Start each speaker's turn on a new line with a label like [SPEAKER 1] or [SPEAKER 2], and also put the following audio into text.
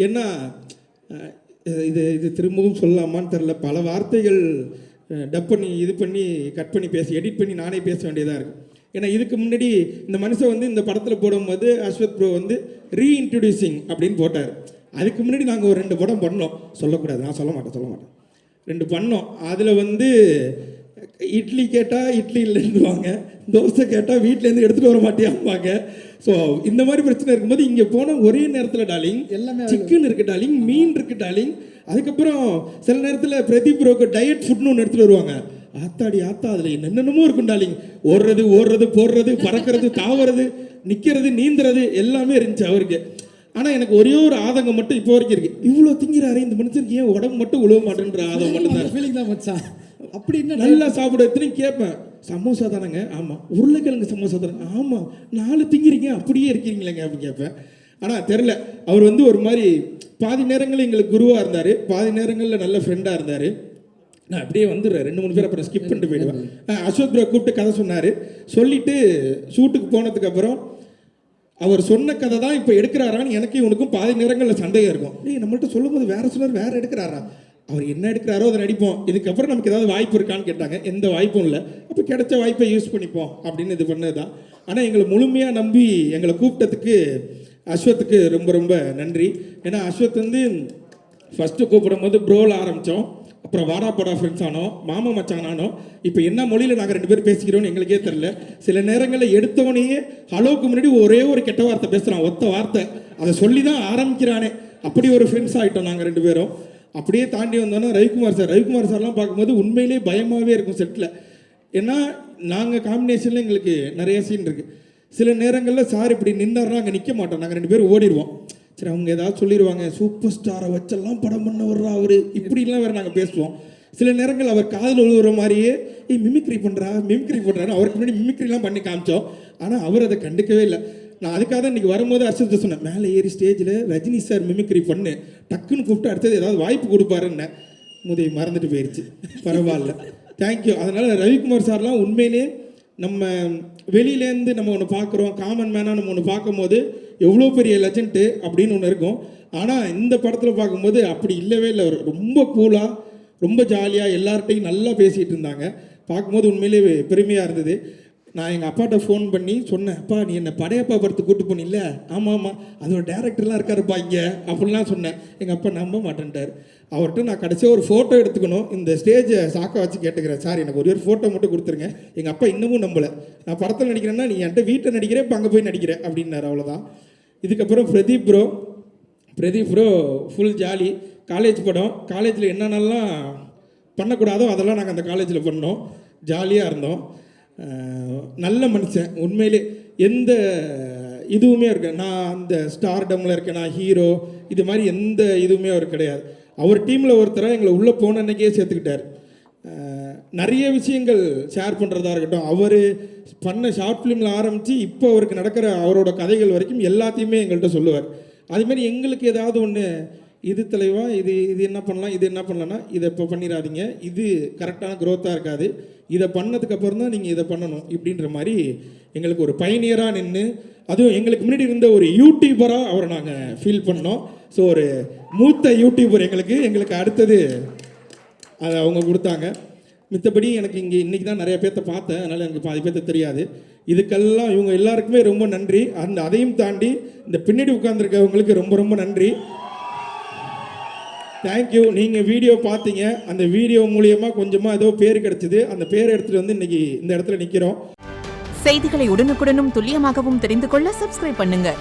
[SPEAKER 1] ஏன்னா இது திரும்பவும் சொல்லலாமான்னு தெரில, பல வார்த்தைகள் டப் பண்ணி இது பண்ணி கட் பண்ணி எடிட் பண்ணி நானே பேச வேண்டியதாக இருக்குது. ஏன்னா இதுக்கு முன்னாடி இந்த மனுஷன் வந்து இந்த படத்தில் போடும்போது அஸ்வத் ப்ரோ வந்து ரீஇன்ட்ரடியூசிங் அப்படின்னு போட்டார். அதுக்கு முன்னாடி நாங்கள் ஒரு 2 படம் பண்ணோம், சொல்லக்கூடாது, நான் சொல்ல மாட்டேன் 2 பண்ணோம். அதில் வந்து இட்லி கேட்டால் இட்லி இல்லைன்னுவாங்க, தோசை கேட்டால் வீட்டிலேருந்து எடுத்துகிட்டு வர மாட்டேம்பாங்க. ஸோ இந்த மாதிரி பிரச்சனை இருக்கும்போது இங்கே போனால் ஒரே நேரத்தில் டாலிங் எல்லாமே சிக்கன் இருக்குது டாலிங், மீன் இருக்குது டாலிங், அதுக்கப்புறம் சில நேரத்தில் பிரதீப் ப்ரோக்கு டயட் ஃபுட்னு ஒன்று எடுத்துகிட்டு வருவாங்க. ஆத்தா அதில் என்னென்னமோ இருக்கும் டாலிங், ஓடுறது போடுறது பறக்கிறது தாவறது நிற்கிறது நீந்துறது எல்லாமே இருந்துச்சு அவருக்கு. ஆனால் எனக்கு ஒரே ஒரு ஆதங்கம் மட்டும் இப்போ வரைக்கும் இருக்குது, இவ்வளோ திங்கிறாரு இந்த மனுஷனுக்கு ஏன் உடம்பு மட்டும் உழவ மாட்டேன்ற ஆதங்கம் மட்டும் தான் ஃபீலிங் தான் மச்சான். அப்படி என்ன நல்லா சாப்பிட எத்தனையும் கேட்பேன், சமோசா தானேங்க, ஆமாம், உருளைக்கிழங்கு சமோசா தானே, ஆமாம், 4 திங்கிறீங்க அப்படியே இருக்கிறீங்களேங்க அப்படின்னு கேட்பேன். ஆனால் தெரில, அவர் வந்து ஒரு மாதிரி பாதி நேரங்களில் எங்களுக்கு குருவாக இருந்தார், பாதி நேரங்களில் நல்ல ஃப்ரெண்டாக இருந்தார். நான் அப்படியே வந்துடுறேன், 2-3 பேர் அப்புறம் ஸ்கிப் பண்ணிட்டு போயிடுவேன். அஸ்வத் ப்ரோ கூப்பிட்டு கதை சொன்னார், சொல்லிவிட்டு ஷூட்டுக்கு போனதுக்கப்புறம் அவர் சொன்ன கதை தான் இப்போ எடுக்கிறாரான்னு எனக்கு இவனுக்கும் பாதி நேரங்களில் சந்தேகம் இருக்கும். நம்மள்ட்ட சொல்லும்போது வேறு சொன்னார், வேறு எடுக்கிறாரா, அவர் என்ன எடுக்கிறாரோ அதை நடிப்போம், இதுக்கப்புறம் நமக்கு ஏதாவது வாய்ப்பு இருக்கான்னு கேட்டாங்க. எந்த வாய்ப்பும் இல்லை, அப்போ கிடைச்ச வாய்ப்பை யூஸ் பண்ணிப்போம் அப்படின்னு இது பண்ணது தான். ஆனால் எங்களை முழுமையாக நம்பி எங்களை கூப்பிட்டதுக்கு அஸ்வத்துக்கு ரொம்ப ரொம்ப நன்றி. ஏன்னா அஸ்வத் வந்து ஃபஸ்ட்டு கூப்பிடும் போது ப்ரோவில் ஆரம்பித்தோம், அப்புறம் வாடா போடா ஃப்ரெண்ட்ஸ் ஆனோம், மாமா மச்சான் ஆனோம், இப்போ என்ன மொழியில் நாங்கள் 2 பேரும் பேசிக்கிறோன்னு எங்களுக்கே தெரில. சில நேரங்களில் எடுத்தவனையே ஹலோக்கு முன்னாடி ஒரே ஒரு கெட்ட வார்த்தை பேசுகிறான், ஒத்த வார்த்தை, அதை சொல்லி தான் ஆரம்பிக்கிறானே, அப்படி ஒரு ஃப்ரெண்ட்ஸ் ஆகிட்டோம் நாங்கள் 2 பேரும். அப்படியே தாண்டி வந்தோன்னா ரவிக்குமார் சார்லாம் பார்க்கும்போது உண்மையிலே பயமாகவே இருக்கும் செட்டில். ஏன்னா நாங்கள் காம்பினேஷனில் எங்களுக்கு நிறைய சீன் இருக்குது. சில நேரங்களில் சார் இப்படி நின்னார்னா அங்கே நிற்க மாட்டோம், நாங்கள் 2 பேரும் ஓடிடுவோம். சரி அவங்க ஏதாவது சொல்லிடுவாங்க, சூப்பர் ஸ்டாரை வச்செல்லாம் படம் பண்ண வர்றா அவர், இப்படிலாம் வேறு நாங்கள் பேசுவோம். சில நேரங்கள் அவர் காதில் விழுவுற மாதிரியே மிமிக்ரி பண்ணுறான்னு அவருக்கு முன்னாடி மிமிக்ரிலாம் பண்ணி காமிச்சோம். ஆனால் அவர் அதை கண்டுக்கவே இல்லை. நான் அதுக்காக தான் இன்றைக்கி வரும்போது அர்ச்சத்தை சொன்னேன், மேலே ஏறி ஸ்டேஜில் ரஜினி சார் மிமிக்ரி பண்ணு, டக்குன்னு கூப்பிட்டு அடுத்தது ஏதாவது வாய்ப்பு கொடுப்பாருன்னு. முதவி மறந்துட்டு போயிடுச்சு, பரவாயில்ல, தேங்க்யூ. அதனால் ரவிக்குமார் சார்லாம் உண்மையிலே நம்ம வெளியிலேருந்து நம்ம ஒன்று பார்க்குறோம், காமன் மேனாக நம்ம ஒன்று பார்க்கும்போது எவ்வளோ பெரிய லெஜெண்ட்டு அப்படின்னு ஒன்று இருக்கும். ஆனால் இந்த படத்தில் பார்க்கும்போது அப்படி இல்லவே இல்லை. அவர் ரொம்ப கூலாக ரொம்ப ஜாலியாக எல்லார்ட்டையும் நல்லா பேசிகிட்டு இருந்தாங்க. பார்க்கும்போது உண்மையிலே பெருமையாக இருந்தது. நான் எங்கள் அப்பாட்ட ஃபோன் பண்ணி சொன்னேன், அப்பா நீ என்னை படையப்பா படத்துக்கு கூப்பிட்டு போனில்ல, ஆமாம் அதோட டேரக்டர்லாம் இருக்காருப்பா இங்கே அப்படின்லாம் சொன்னேன். எங்கள் அப்பா நம்ப மாட்டேன்ட்டார். அவர்கிட்ட நான் கடைசியாக ஒரு ஃபோட்டோ எடுத்துக்கணும், இந்த ஸ்டேஜை சாக்க வச்சு கேட்டுக்கிறேன், சார் எனக்கு ஒரு ஃபோட்டோ மட்டும் கொடுத்துருங்க. எங்கள் அப்பா இன்னமும் நம்பலை, நான் படத்தில் நடிக்கிறேன்னா நீ என்கிட்ட வீட்டில் நடிக்கிறேன், இப்போ அங்கே போய் நடிக்கிறேன் அப்படின்னாரு. அவ்வளோதான். இதுக்கப்புறம் Pradeep bro full jolly. College படம், காலேஜில் என்னென்னலாம் பண்ணக்கூடாதோ அதெல்லாம் நாங்கள் அந்த காலேஜில் பண்ணோம், ஜாலியாக இருந்தோம். நல்ல மனுஷன் உண்மையிலே, எந்த இதுவுமே இருக்கு, நான் அந்த ஸ்டார்டமில் இருக்கேன், நான் ஹீரோ, இது மாதிரி எந்த இதுவுமே அவர் கிடையாது. அவர் டீமில் ஒருத்தராக எங்களை உள்ளே போன அன்றைக்கே சேர்த்துக்கிட்டார். நிறைய விஷயங்கள் ஷேர் பண்ணுறதா இருக்கட்டும், அவர் பண்ண ஷார்ட் ஃபிலிமில் ஆரம்பித்து இப்போ அவருக்கு நடக்கிற அவரோட கதைகள் வரைக்கும் எல்லாத்தையுமே எங்கள்கிட்ட சொல்லுவார். அதுமாரி எங்களுக்கு ஏதாவது ஒன்று, இது தலைவா, இது என்ன பண்ணலாம், இது என்ன பண்ணலான்னா இதை இப்போ பண்ணிடாதீங்க, இது கரெக்டான க்ரோத்தாக இருக்காது, இதை பண்ணதுக்கப்புறம் தான் நீங்கள் இதை பண்ணணும் இப்படின்ற மாதிரி எங்களுக்கு ஒரு பயணியராக நின்று, அதுவும் எங்களுக்கு முன்னாடி இருந்த ஒரு யூடியூபராக அவரை நாங்கள் ஃபீல் பண்ணோம். ஸோ ஒரு மூத்த யூடியூபர் எங்களுக்கு அடுத்தது அதை அவங்க கொடுத்தாங்க. மித்தபடி எனக்கு இன்றைக்கி தான் நிறைய பேர்த்த பார்த்தேன், அதனால் எனக்கு பாதி பேர்த்த தெரியாது. இதுக்கெல்லாம் இவங்க எல்லாருக்குமே ரொம்ப நன்றி. அதையும் தாண்டி இந்த பின்னாடி உட்கார்ந்துருக்கவங்களுக்கு ரொம்ப ரொம்ப நன்றி, தேங்க்யூ. நீங்கள் வீடியோ பார்த்தீங்க, அந்த வீடியோ மூலியமாக கொஞ்சமாக ஏதோ பேர் கிடச்சிது, அந்த பேர் எடுத்துகிட்டு வந்து இன்றைக்கி இந்த இடத்துல நிற்கிறோம்.
[SPEAKER 2] செய்திகளை உடனுக்குடனும் துல்லியமாகவும் தெரிந்து கொள்ள சப்ஸ்கிரைப் பண்ணுங்கள்.